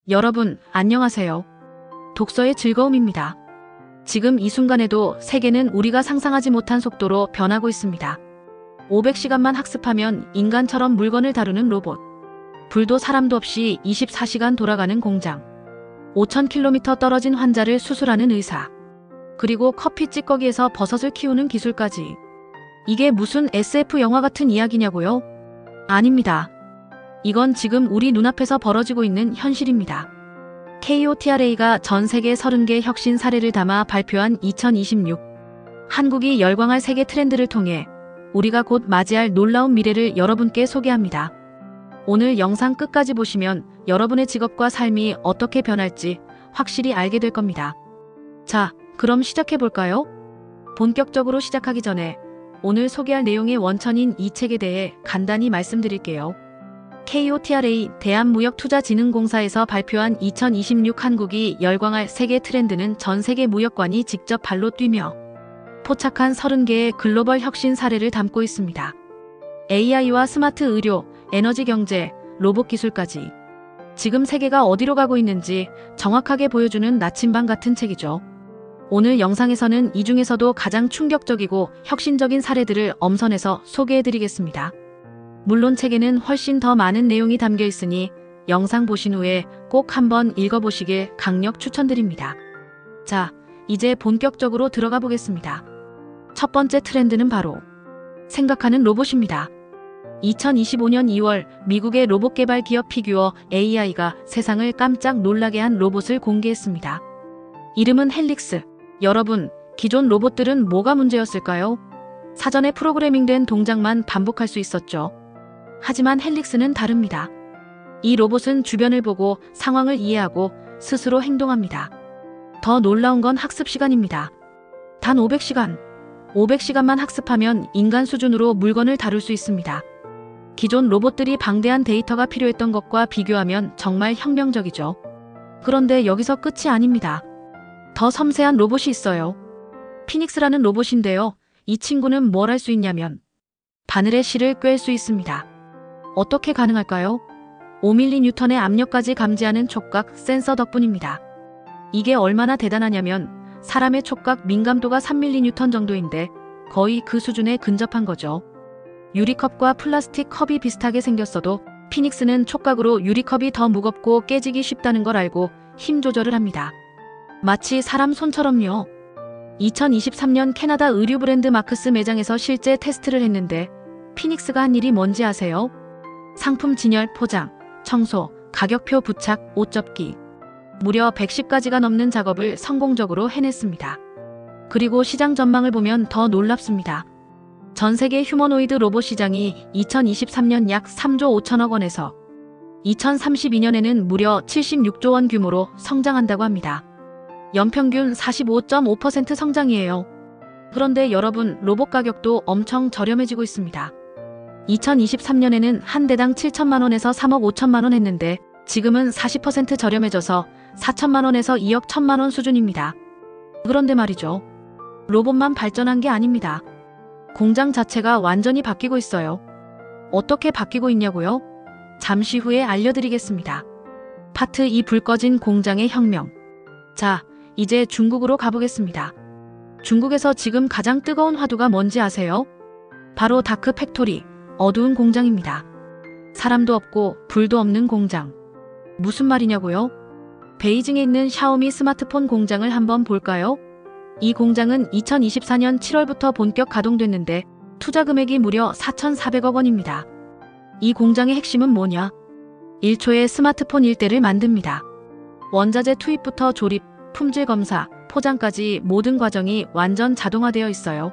여러분, 안녕하세요. 독서의 즐거움입니다. 지금 이 순간에도 세계는 우리가 상상하지 못한 속도로 변하고 있습니다. 500시간만 학습하면 인간처럼 물건을 다루는 로봇. 불도 사람도 없이 24시간 돌아가는 공장. 5000km 떨어진 환자를 수술하는 의사. 그리고 커피 찌꺼기에서 버섯을 키우는 기술까지. 이게 무슨 SF 영화 같은 이야기냐고요? 아닙니다. 이건 지금 우리 눈앞에서 벌어지고 있는 현실입니다. KOTRA가 전 세계 30개 혁신 사례를 담아 발표한 2026 한국이 열광할 세계 트렌드를 통해 우리가 곧 맞이할 놀라운 미래를 여러분께 소개합니다. 오늘 영상 끝까지 보시면 여러분의 직업과 삶이 어떻게 변할지 확실히 알게 될 겁니다. 자, 그럼 시작해 볼까요? 본격적으로 시작하기 전에 오늘 소개할 내용의 원천인 이 책에 대해 간단히 말씀드릴게요. KOTRA 대한무역투자진흥공사에서 발표한 2026 한국이 열광할 세계 트렌드는 전 세계 무역관이 직접 발로 뛰며 포착한 30개의 글로벌 혁신 사례를 담고 있습니다. AI와 스마트 의료, 에너지 경제, 로봇 기술까지. 지금 세계가 어디로 가고 있는지 정확하게 보여주는 나침반 같은 책이죠. 오늘 영상에서는 이 중에서도 가장 충격적이고 혁신적인 사례들을 엄선해서 소개해드리겠습니다. 물론 책에는 훨씬 더 많은 내용이 담겨 있으니 영상 보신 후에 꼭 한번 읽어보시길 강력 추천드립니다. 자, 이제 본격적으로 들어가 보겠습니다. 첫 번째 트렌드는 바로 생각하는 로봇입니다. 2025년 2월 미국의 로봇 개발 기업 피규어 AI가 세상을 깜짝 놀라게 한 로봇을 공개했습니다. 이름은 헬릭스. 여러분, 기존 로봇들은 뭐가 문제였을까요? 사전에 프로그래밍된 동작만 반복할 수 있었죠. 하지만 헬릭스는 다릅니다. 이 로봇은 주변을 보고 상황을 이해하고 스스로 행동합니다. 더 놀라운 건 학습 시간입니다. 단 500시간. 500시간만 학습하면 인간 수준으로 물건을 다룰 수 있습니다. 기존 로봇들이 방대한 데이터가 필요했던 것과 비교하면 정말 혁명적이죠. 그런데 여기서 끝이 아닙니다. 더 섬세한 로봇이 있어요. 피닉스라는 로봇인데요. 이 친구는 뭘 할 수 있냐면 바늘에 실을 꿰을 수 있습니다. 어떻게 가능할까요? 5mN의 압력까지 감지하는 촉각 센서 덕분입니다. 이게 얼마나 대단하냐면 사람의 촉각 민감도가 3mN 정도인데 거의 그 수준에 근접한 거죠. 유리컵과 플라스틱 컵이 비슷하게 생겼어도 피닉스는 촉각으로 유리컵이 더 무겁고 깨지기 쉽다는 걸 알고 힘 조절을 합니다. 마치 사람 손처럼요. 2023년 캐나다 의류 브랜드 마크스 매장에서 실제 테스트를 했는데 피닉스가 한 일이 뭔지 아세요? 상품 진열, 포장, 청소, 가격표 부착, 옷 접기. 무려 110가지가 넘는 작업을 성공적으로 해냈습니다. 그리고 시장 전망을 보면 더 놀랍습니다. 전 세계 휴머노이드 로봇 시장이 2023년 약 3조 5천억 원에서 2032년에는 무려 76조 원 규모로 성장한다고 합니다. 연평균 45.5% 성장이에요. 그런데 여러분, 로봇 가격도 엄청 저렴해지고 있습니다. 2023년에는 한 대당 7천만 원에서 3억 5천만 원 했는데 지금은 40% 저렴해져서 4천만 원에서 2억 1천만 원 수준입니다. 그런데 말이죠. 로봇만 발전한 게 아닙니다. 공장 자체가 완전히 바뀌고 있어요. 어떻게 바뀌고 있냐고요? 잠시 후에 알려드리겠습니다. 파트 2 불 꺼진 공장의 혁명. 자, 이제 중국으로 가보겠습니다. 중국에서 지금 가장 뜨거운 화두가 뭔지 아세요? 바로 다크 팩토리, 어두운 공장입니다. 사람도 없고 불도 없는 공장. 무슨 말이냐고요? 베이징에 있는 샤오미 스마트폰 공장을 한번 볼까요? 이 공장은 2024년 7월부터 본격 가동됐는데 투자 금액이 무려 4,400억 원입니다. 이 공장의 핵심은 뭐냐? 1초에 스마트폰 1대를 만듭니다. 원자재 투입부터 조립, 품질 검사, 포장까지 모든 과정이 완전 자동화되어 있어요.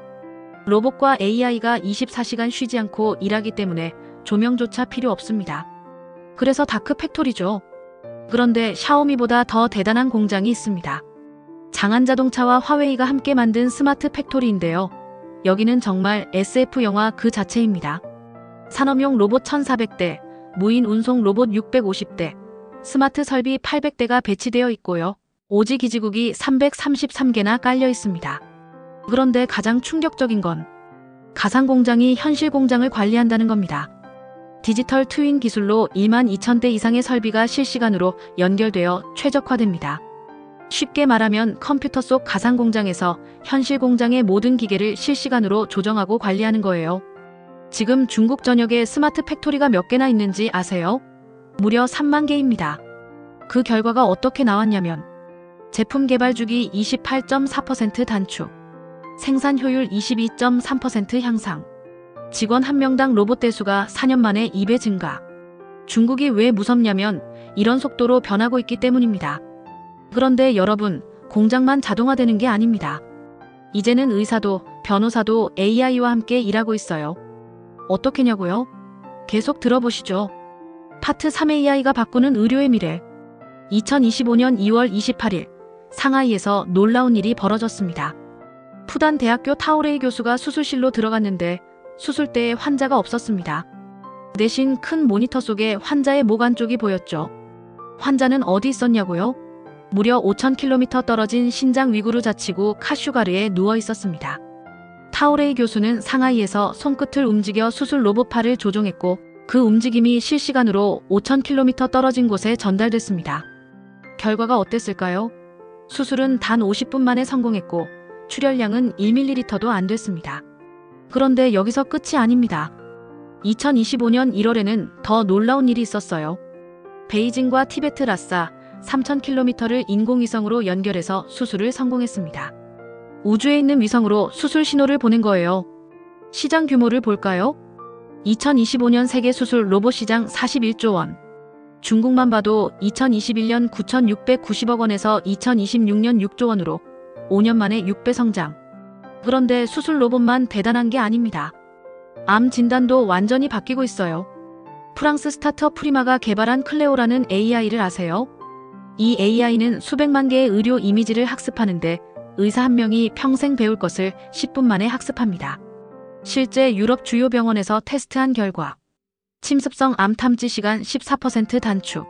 로봇과 AI가 24시간 쉬지 않고 일하기 때문에 조명조차 필요 없습니다. 그래서 다크 팩토리죠. 그런데 샤오미보다 더 대단한 공장이 있습니다. 장안자동차와 화웨이가 함께 만든 스마트 팩토리인데요. 여기는 정말 SF 영화 그 자체입니다. 산업용 로봇 1,400대, 무인 운송 로봇 650대, 스마트 설비 800대가 배치되어 있고요. 오지 기지국이 333개나 깔려 있습니다. 그런데 가장 충격적인 건 가상 공장이 현실 공장을 관리한다는 겁니다. 디지털 트윈 기술로 12,000대 이상의 설비가 실시간으로 연결되어 최적화됩니다. 쉽게 말하면 컴퓨터 속 가상 공장에서 현실 공장의 모든 기계를 실시간으로 조정하고 관리하는 거예요. 지금 중국 전역에 스마트 팩토리가 몇 개나 있는지 아세요? 무려 3만 개입니다. 그 결과가 어떻게 나왔냐면 제품 개발 주기 28.4% 단축, 생산 효율 22.3% 향상, 직원 한 명당 로봇 대수가 4년 만에 2배 증가. 중국이 왜 무섭냐면 이런 속도로 변하고 있기 때문입니다. 그런데 여러분, 공장만 자동화되는 게 아닙니다. 이제는 의사도 변호사도 AI와 함께 일하고 있어요. 어떻게냐고요? 계속 들어보시죠. 파트 3 AI가 바꾸는 의료의 미래. 2025년 2월 28일 상하이에서 놀라운 일이 벌어졌습니다. 푸단 대학교 타오레이 교수가 수술실로 들어갔는데 수술대에 환자가 없었습니다. 대신 큰 모니터 속에 환자의 목 안쪽이 보였죠. 환자는 어디 있었냐고요? 무려 5,000km 떨어진 신장 위구르 자치구 카슈가르에 누워 있었습니다. 타오레이 교수는 상하이에서 손끝을 움직여 수술 로봇팔을 조종했고 그 움직임이 실시간으로 5,000km 떨어진 곳에 전달됐습니다. 결과가 어땠을까요? 수술은 단 50분 만에 성공했고 출혈량은 1ml도 안 됐습니다. 그런데 여기서 끝이 아닙니다. 2025년 1월에는 더 놀라운 일이 있었어요. 베이징과 티베트 라싸 3,000km를 인공위성으로 연결해서 수술을 성공했습니다. 우주에 있는 위성으로 수술 신호를 보낸 거예요. 시장 규모를 볼까요? 2025년 세계 수술 로봇 시장 41조 원. 중국만 봐도 2021년 9,690억 원에서 2026년 6조 원으로 5년 만에 6배 성장. 그런데 수술 로봇만 대단한 게 아닙니다. 암 진단도 완전히 바뀌고 있어요. 프랑스 스타트업 프리마가 개발한 클레오라는 AI를 아세요? 이 AI는 수백만 개의 의료 이미지를 학습하는데 의사 한 명이 평생 배울 것을 10분 만에 학습합니다. 실제 유럽 주요 병원에서 테스트한 결과 침습성 암 탐지 시간 14% 단축,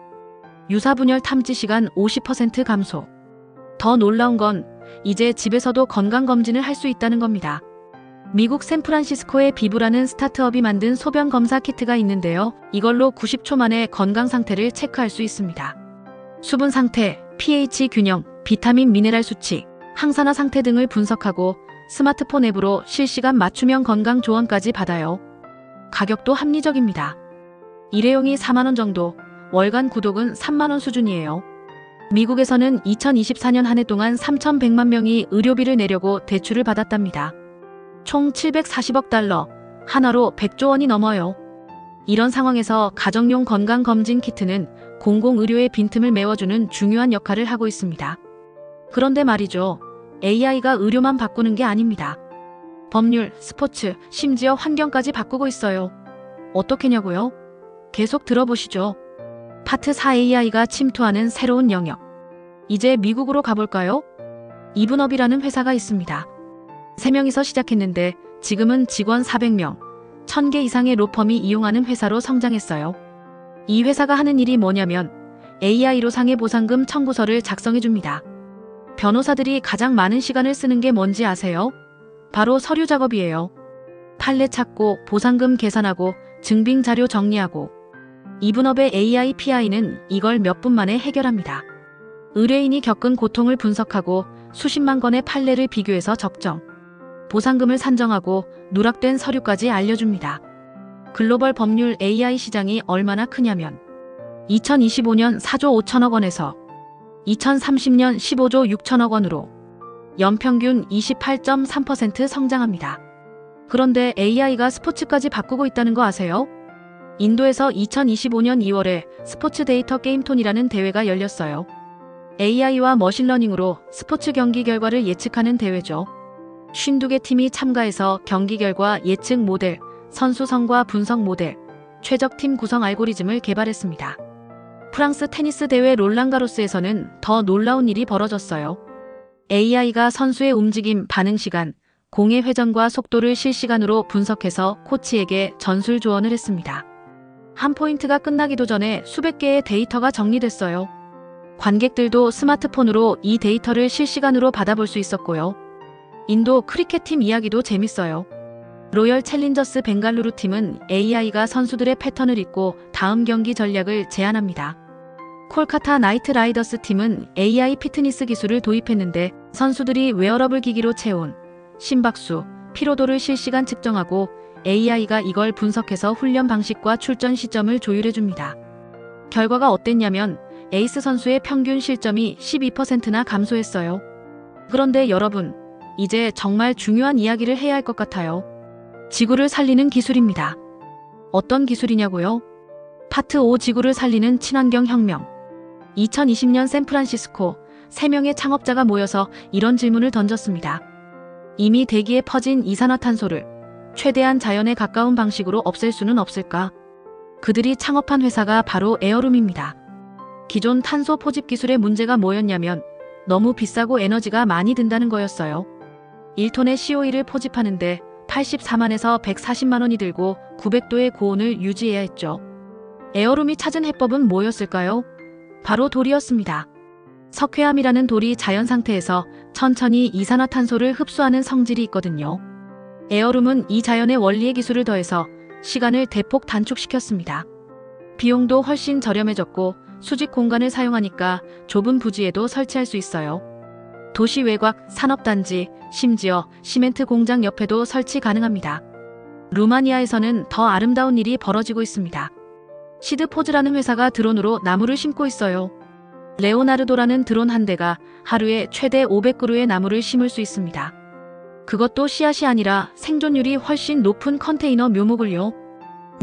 유사분열 탐지 시간 50% 감소. 더 놀라운 건 이제 집에서도 건강검진을 할 수 있다는 겁니다. 미국 샌프란시스코의 비브라는 스타트업이 만든 소변 검사 키트가 있는데요. 이걸로 90초 만에 건강 상태를 체크할 수 있습니다. 수분 상태, pH 균형, 비타민 미네랄 수치, 항산화 상태 등을 분석하고 스마트폰 앱으로 실시간 맞춤형 건강 조언까지 받아요. 가격도 합리적입니다. 일회용이 4만 원 정도, 월간 구독은 3만 원 수준이에요. 미국에서는 2024년 한 해 동안 3,100만 명이 의료비를 내려고 대출을 받았답니다. 총 740억 달러, 하나로 100조 원이 넘어요. 이런 상황에서 가정용 건강검진 키트는 공공의료의 빈틈을 메워주는 중요한 역할을 하고 있습니다. 그런데 말이죠. AI가 의료만 바꾸는 게 아닙니다. 법률, 스포츠, 심지어 환경까지 바꾸고 있어요. 어떻게냐고요? 계속 들어보시죠. 파트 4 AI가 침투하는 새로운 영역. 이제 미국으로 가볼까요? 이분업이라는 회사가 있습니다. 3명이서 시작했는데 지금은 직원 400명, 1,000개 이상의 로펌이 이용하는 회사로 성장했어요. 이 회사가 하는 일이 뭐냐면 AI로 상해보상금 청구서를 작성해줍니다. 변호사들이 가장 많은 시간을 쓰는 게 뭔지 아세요? 바로 서류 작업이에요. 판례 찾고 보상금 계산하고 증빙 자료 정리하고. 이분업의 AI PI는 이걸 몇 분 만에 해결합니다. 의뢰인이 겪은 고통을 분석하고 수십만 건의 판례를 비교해서 적정, 보상금을 산정하고 누락된 서류까지 알려줍니다. 글로벌 법률 AI 시장이 얼마나 크냐면 2025년 4조 5천억 원에서 2030년 15조 6천억 원으로 연평균 28.3% 성장합니다. 그런데 AI가 스포츠까지 바꾸고 있다는 거 아세요? 인도에서 2025년 2월에 스포츠 데이터 게임톤이라는 대회가 열렸어요. AI와 머신러닝으로 스포츠 경기 결과를 예측하는 대회죠. 52개 팀이 참가해서 경기 결과 예측 모델, 선수 성과 분석 모델, 최적팀 구성 알고리즘을 개발했습니다. 프랑스 테니스 대회 롤랑가로스에서는 더 놀라운 일이 벌어졌어요. AI가 선수의 움직임, 반응 시간, 공의 회전과 속도를 실시간으로 분석해서 코치에게 전술 조언을 했습니다. 한 포인트가 끝나기도 전에 수백 개의 데이터가 정리됐어요. 관객들도 스마트폰으로 이 데이터를 실시간으로 받아볼 수 있었고요. 인도 크리켓팀 이야기도 재밌어요. 로열 챌린저스 벵갈루루 팀은 AI가 선수들의 패턴을 읽고 다음 경기 전략을 제안합니다. 콜카타 나이트 라이더스 팀은 AI 피트니스 기술을 도입했는데 선수들이 웨어러블 기기로 체온, 심박수, 피로도를 실시간 측정하고 AI가 이걸 분석해서 훈련 방식과 출전 시점을 조율해줍니다. 결과가 어땠냐면 에이스 선수의 평균 실점이 12%나 감소했어요. 그런데 여러분, 이제 정말 중요한 이야기를 해야 할 것 같아요. 지구를 살리는 기술입니다. 어떤 기술이냐고요? 파트 5 지구를 살리는 친환경 혁명. 2020년 샌프란시스코 3명의 창업자가 모여서 이런 질문을 던졌습니다. 이미 대기에 퍼진 이산화탄소를 최대한 자연에 가까운 방식으로 없앨 수는 없을까? 그들이 창업한 회사가 바로 에어룸입니다. 기존 탄소 포집 기술의 문제가 뭐였냐면 너무 비싸고 에너지가 많이 든다는 거였어요. 1톤의 CO2를 포집하는데 84만에서 140만 원이 들고 900도의 고온을 유지해야 했죠. 에어룸이 찾은 해법은 뭐였을까요? 바로 돌이었습니다. 석회암이라는 돌이 자연 상태에서 천천히 이산화탄소를 흡수하는 성질이 있거든요. 에어룸은 이 자연의 원리의 기술을 더해서 시간을 대폭 단축시켰습니다. 비용도 훨씬 저렴해졌고 수직 공간을 사용하니까 좁은 부지에도 설치할 수 있어요. 도시 외곽, 산업단지, 심지어 시멘트 공장 옆에도 설치 가능합니다. 루마니아에서는 더 아름다운 일이 벌어지고 있습니다. 시드포즈라는 회사가 드론으로 나무를 심고 있어요. 레오나르도라는 드론 한 대가 하루에 최대 500그루의 나무를 심을 수 있습니다. 그것도 씨앗이 아니라 생존율이 훨씬 높은 컨테이너 묘목을요.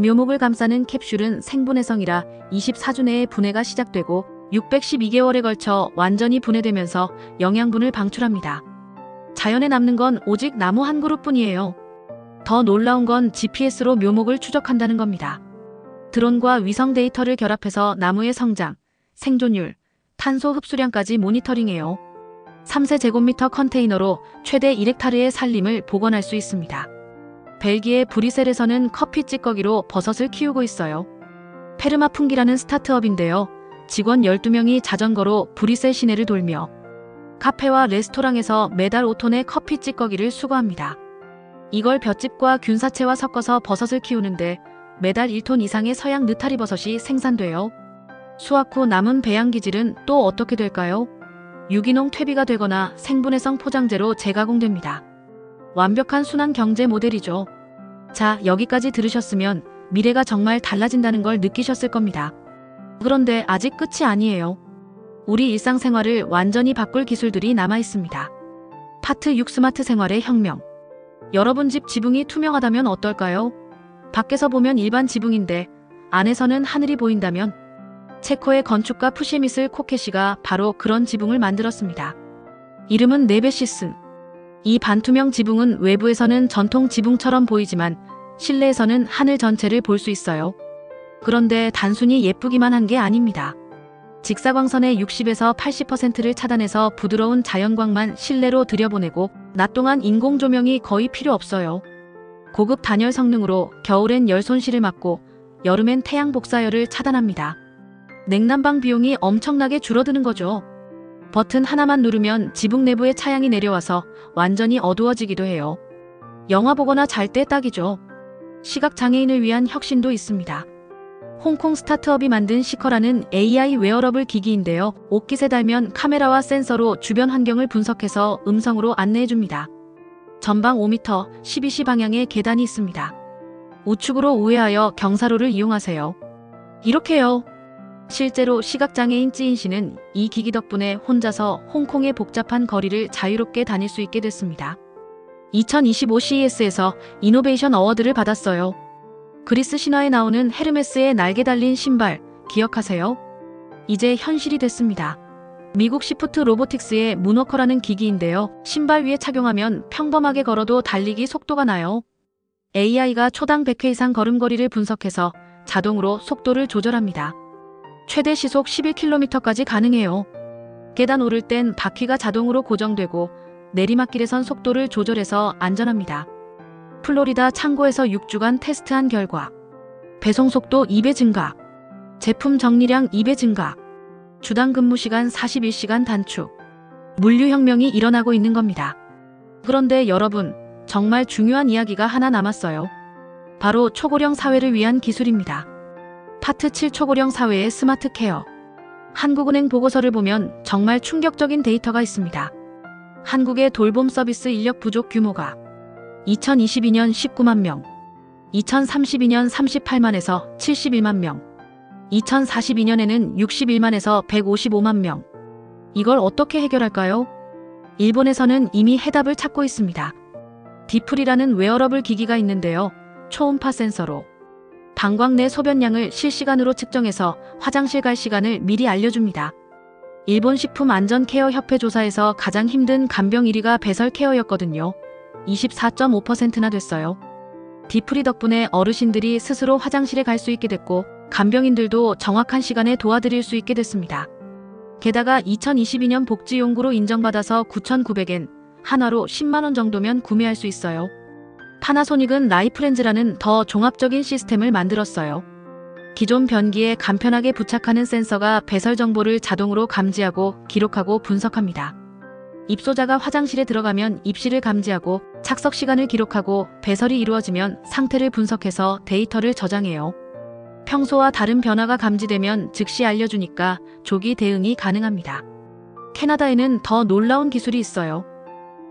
묘목을 감싸는 캡슐은 생분해성이라 24주 내에 분해가 시작되고 612개월에 걸쳐 완전히 분해되면서 영양분을 방출합니다. 자연에 남는 건 오직 나무 한 그루뿐이에요. 더 놀라운 건 GPS로 묘목을 추적한다는 겁니다. 드론과 위성 데이터를 결합해서 나무의 성장, 생존율, 탄소 흡수량까지 모니터링해요. 3세제곱미터 컨테이너로 최대 1헥타르의 산림을 복원할 수 있습니다. 벨기에 브뤼셀에서는 커피 찌꺼기로 버섯을 키우고 있어요. 페르마풍기라는 스타트업인데요. 직원 12명이 자전거로 브뤼셀 시내를 돌며 카페와 레스토랑에서 매달 5톤의 커피 찌꺼기를 수거합니다. 이걸 볏짚과 균사체와 섞어서 버섯을 키우는데 매달 1톤 이상의 서양 느타리 버섯이 생산돼요. 수확 후 남은 배양기질은 또 어떻게 될까요? 유기농 퇴비가 되거나 생분해성 포장재로 재가공됩니다. 완벽한 순환 경제 모델이죠. 자, 여기까지 들으셨으면 미래가 정말 달라진다는 걸 느끼셨을 겁니다. 그런데 아직 끝이 아니에요. 우리 일상생활을 완전히 바꿀 기술들이 남아 있습니다. 파트 6 스마트 생활의 혁명. 여러분 집 지붕이 투명하다면 어떨까요? 밖에서 보면 일반 지붕인데 안에서는 하늘이 보인다면? 체코의 건축가 푸시미슬 코케시가 바로 그런 지붕을 만들었습니다. 이름은 네베시슨. 이 반투명 지붕은 외부에서는 전통 지붕처럼 보이지만 실내에서는 하늘 전체를 볼 수 있어요. 그런데 단순히 예쁘기만 한 게 아닙니다. 직사광선의 60에서 80%를 차단해서 부드러운 자연광만 실내로 들여보내고 낮 동안 인공 조명이 거의 필요 없어요. 고급 단열 성능으로 겨울엔 열 손실을 막고 여름엔 태양 복사열을 차단합니다. 냉난방 비용이 엄청나게 줄어드는 거죠. 버튼 하나만 누르면 지붕 내부에 차양이 내려와서 완전히 어두워지기도 해요. 영화 보거나 잘 때 딱이죠. 시각장애인을 위한 혁신도 있습니다. 홍콩 스타트업이 만든 시커라는 AI 웨어러블 기기인데요. 옷깃에 달면 카메라와 센서로 주변 환경을 분석해서 음성으로 안내해줍니다. 전방 5m, 12시 방향에 계단이 있습니다. 우측으로 우회하여 경사로를 이용하세요. 이렇게요. 실제로 시각장애인 찌인 씨는 이 기기 덕분에 혼자서 홍콩의 복잡한 거리를 자유롭게 다닐 수 있게 됐습니다. 2025 CES에서 이노베이션 어워드를 받았어요. 그리스 신화에 나오는 헤르메스의 날개 달린 신발 기억하세요? 이제 현실이 됐습니다. 미국 시프트 로보틱스의 문워커라는 기기인데요. 신발 위에 착용하면 평범하게 걸어도 달리기 속도가 나요. AI가 초당 100회 이상 걸음거리를 분석해서 자동으로 속도를 조절합니다. 최대 시속 11km까지 가능해요. 계단 오를 땐 바퀴가 자동으로 고정되고 내리막길에선 속도를 조절해서 안전합니다. 플로리다 창고에서 6주간 테스트한 결과 배송 속도 2배 증가, 제품 정리량 2배 증가, 주당 근무 시간 41시간 단축, 물류혁명이 일어나고 있는 겁니다. 그런데 여러분, 정말 중요한 이야기가 하나 남았어요. 바로 초고령 사회를 위한 기술입니다. 파트 7 초고령 사회의 스마트 케어. 한국은행 보고서를 보면 정말 충격적인 데이터가 있습니다. 한국의 돌봄 서비스 인력 부족 규모가 2022년 19만 명, 2032년 38만에서 71만 명, 2042년에는 61만에서 155만 명. 이걸 어떻게 해결할까요? 일본에서는 이미 해답을 찾고 있습니다. 디플이라는 웨어러블 기기가 있는데요. 초음파 센서로 방광 내 소변량을 실시간으로 측정해서 화장실 갈 시간을 미리 알려줍니다. 일본 식품안전케어협회 조사에서 가장 힘든 간병 1위가 배설 케어였거든요. 24.5%나 됐어요. 디프리 덕분에 어르신들이 스스로 화장실에 갈 수 있게 됐고 간병인들도 정확한 시간에 도와드릴 수 있게 됐습니다. 게다가 2022년 복지용구로 인정받아서 9,900엔, 한화로 10만원 정도면 구매할 수 있어요. 파나소닉은 라이프렌즈라는 더 종합적인 시스템을 만들었어요. 기존 변기에 간편하게 부착하는 센서가 배설 정보를 자동으로 감지하고 기록하고 분석합니다. 입소자가 화장실에 들어가면 입실을 감지하고 착석 시간을 기록하고 배설이 이루어지면 상태를 분석해서 데이터를 저장해요. 평소와 다른 변화가 감지되면 즉시 알려주니까 조기 대응이 가능합니다. 캐나다에는 더 놀라운 기술이 있어요.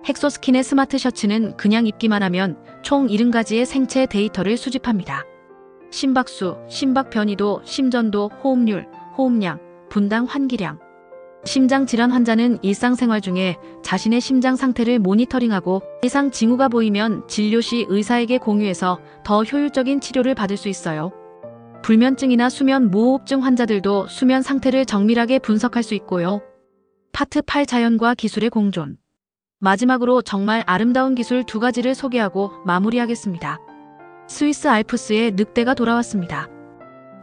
헥소스킨의 스마트 셔츠는 그냥 입기만 하면 총 70가지의 생체 데이터를 수집합니다. 심박수, 심박 변이도, 심전도, 호흡률, 호흡량, 분당 환기량. 심장질환 환자는 일상생활 중에 자신의 심장 상태를 모니터링하고 이상 징후가 보이면 진료 시 의사에게 공유해서 더 효율적인 치료를 받을 수 있어요. 불면증이나 수면 무호흡증 환자들도 수면 상태를 정밀하게 분석할 수 있고요. 파트 8 자연과 기술의 공존. 마지막으로 정말 아름다운 기술 2가지를 소개하고 마무리하겠습니다. 스위스 알프스의 늑대가 돌아왔습니다.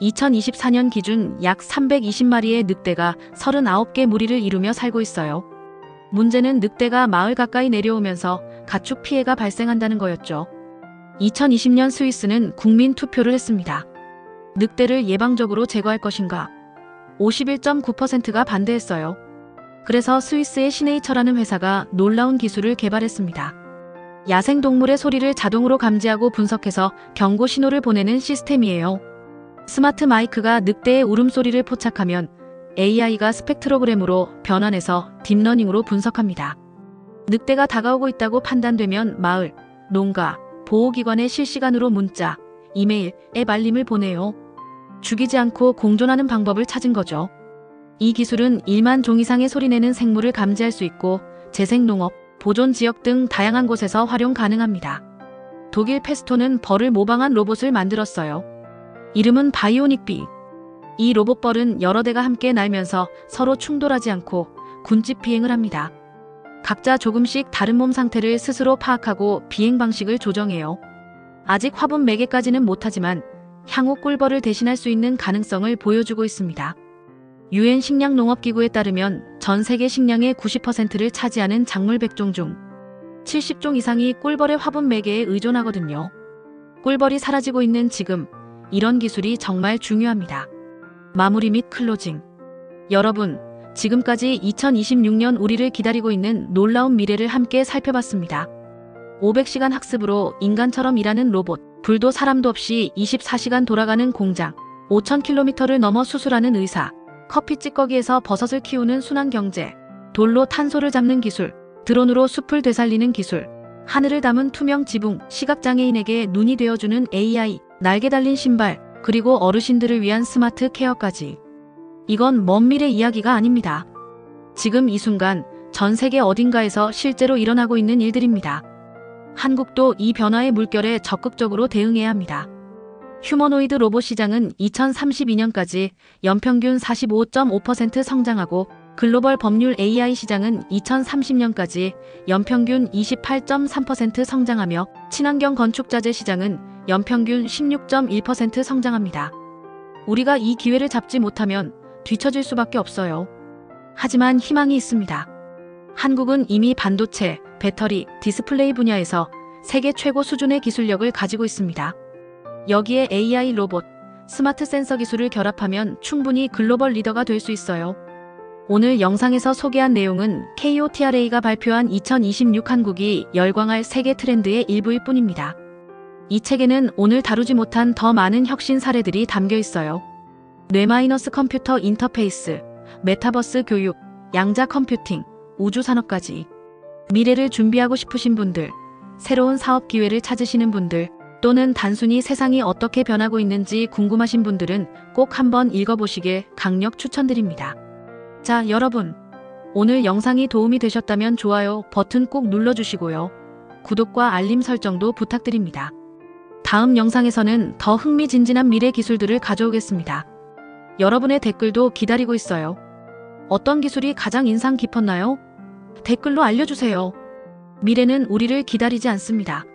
2024년 기준 약 320마리의 늑대가 39개 무리를 이루며 살고 있어요. 문제는 늑대가 마을 가까이 내려오면서 가축 피해가 발생한다는 거였죠. 2020년 스위스는 국민 투표를 했습니다. 늑대를 예방적으로 제거할 것인가? 51.9%가 반대했어요. 그래서 스위스의 시네이처라는 회사가 놀라운 기술을 개발했습니다. 야생동물의 소리를 자동으로 감지하고 분석해서 경고 신호를 보내는 시스템이에요. 스마트 마이크가 늑대의 울음소리를 포착하면 AI가 스펙트로그램으로 변환해서 딥러닝으로 분석합니다. 늑대가 다가오고 있다고 판단되면 마을, 농가, 보호기관에 실시간으로 문자, 이메일, 앱 알림을 보내요. 죽이지 않고 공존하는 방법을 찾은 거죠. 이 기술은 1만 종 이상의 소리내는 생물을 감지할 수 있고 재생농업, 보존지역 등 다양한 곳에서 활용 가능합니다. 독일 페스토는 벌을 모방한 로봇을 만들었어요. 이름은 바이오닉비. 이 로봇벌은 여러 대가 함께 날면서 서로 충돌하지 않고 군집 비행을 합니다. 각자 조금씩 다른 몸 상태를 스스로 파악하고 비행 방식을 조정해요. 아직 화분 매개까지는 못하지만 향후 꿀벌을 대신할 수 있는 가능성을 보여주고 있습니다. UN 식량농업기구에 따르면 전 세계 식량의 90%를 차지하는 작물 100종 중 70종 이상이 꿀벌의 화분 매개에 의존하거든요. 꿀벌이 사라지고 있는 지금 이런 기술이 정말 중요합니다. 마무리 및 클로징. 여러분, 지금까지 2026년 우리를 기다리고 있는 놀라운 미래를 함께 살펴봤습니다. 500시간 학습으로 인간처럼 일하는 로봇, 불도 사람도 없이 24시간 돌아가는 공장, 5,000km를 넘어 수술하는 의사, 커피 찌꺼기에서 버섯을 키우는 순환경제, 돌로 탄소를 잡는 기술, 드론으로 숲을 되살리는 기술, 하늘을 담은 투명 지붕, 시각장애인에게 눈이 되어주는 AI, 날개 달린 신발, 그리고 어르신들을 위한 스마트 케어까지. 이건 먼 미래 이야기가 아닙니다. 지금 이 순간 전 세계 어딘가에서 실제로 일어나고 있는 일들입니다. 한국도 이 변화의 물결에 적극적으로 대응해야 합니다. 휴머노이드 로봇 시장은 2032년까지 연평균 45.5% 성장하고 글로벌 법률 AI 시장은 2030년까지 연평균 28.3% 성장하며 친환경 건축자재 시장은 연평균 16.1% 성장합니다. 우리가 이 기회를 잡지 못하면 뒤처질 수밖에 없어요. 하지만 희망이 있습니다. 한국은 이미 반도체, 배터리, 디스플레이 분야에서 세계 최고 수준의 기술력을 가지고 있습니다. 여기에 AI 로봇, 스마트 센서 기술을 결합하면 충분히 글로벌 리더가 될 수 있어요. 오늘 영상에서 소개한 내용은 KOTRA가 발표한 2026 한국이 열광할 세계 트렌드의 일부일 뿐입니다. 이 책에는 오늘 다루지 못한 더 많은 혁신 사례들이 담겨 있어요. 뇌마이너스 컴퓨터 인터페이스, 메타버스 교육, 양자 컴퓨팅, 우주 산업까지. 미래를 준비하고 싶으신 분들, 새로운 사업 기회를 찾으시는 분들, 또는 단순히 세상이 어떻게 변하고 있는지 궁금하신 분들은 꼭 한번 읽어보시길 강력 추천드립니다. 자, 여러분. 오늘 영상이 도움이 되셨다면 좋아요 버튼 꼭 눌러주시고요. 구독과 알림 설정도 부탁드립니다. 다음 영상에서는 더 흥미진진한 미래 기술들을 가져오겠습니다. 여러분의 댓글도 기다리고 있어요. 어떤 기술이 가장 인상 깊었나요? 댓글로 알려주세요. 미래는 우리를 기다리지 않습니다.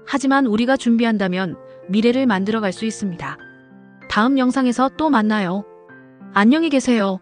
하지만 우리가 준비한다면 미래를 만들어갈 수 있습니다. 다음 영상에서 또 만나요. 안녕히 계세요.